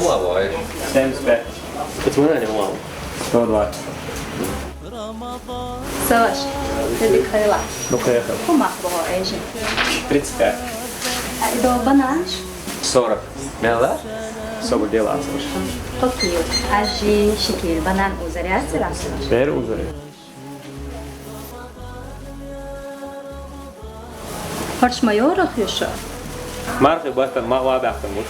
هو وايش Same spec. بتمنى هو Good luck. سواش تدك خيلا بخير. كم أخبره إيش 35. إذا بناش 40. ماذا؟ Sober deal asılır. قطيو عجي شكل بنان وزريات سلاسل Ver uzun. فرش ما يورخ يشو Marka baktan ma baktan bu.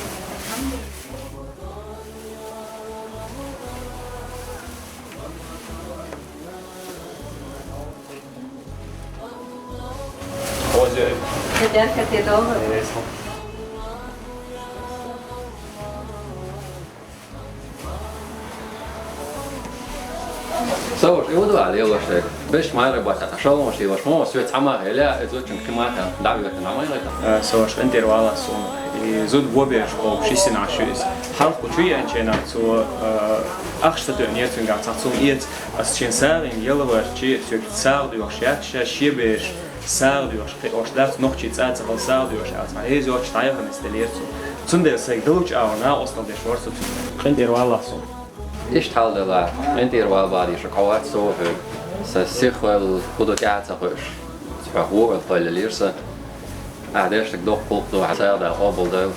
Ozer. تدار كتير صور يودوا عليه ولا شيء باش ما يربط شلون شيء واش مو سويت عماه لا زوج كماتا دعوه نعمل لك Soğuş enter valla son. Zod bobier o şisin aşıyız. Halk uçuyor ençena so akşta dönüyor çünkü artık iet as çensarin yıllar çi sök sağ diyor şak şibeş sağ diyor o ders noch çi zaten sağ diyor az ma ez o çtayhan installiert so. Zum der sei Deutsch auch na ostal der Schwarz so. Enter valla son. ايش تحاول لا انت روال بعد شكوات سو سيخل خدو قاعد تخش هو الطول الليرسه عادش تقدر فوق دو عسار ده قبل ده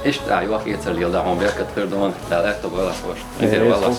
ايش ايوه يتسلي ده هم بيركت خير دون لا لا تبغى لا انت روال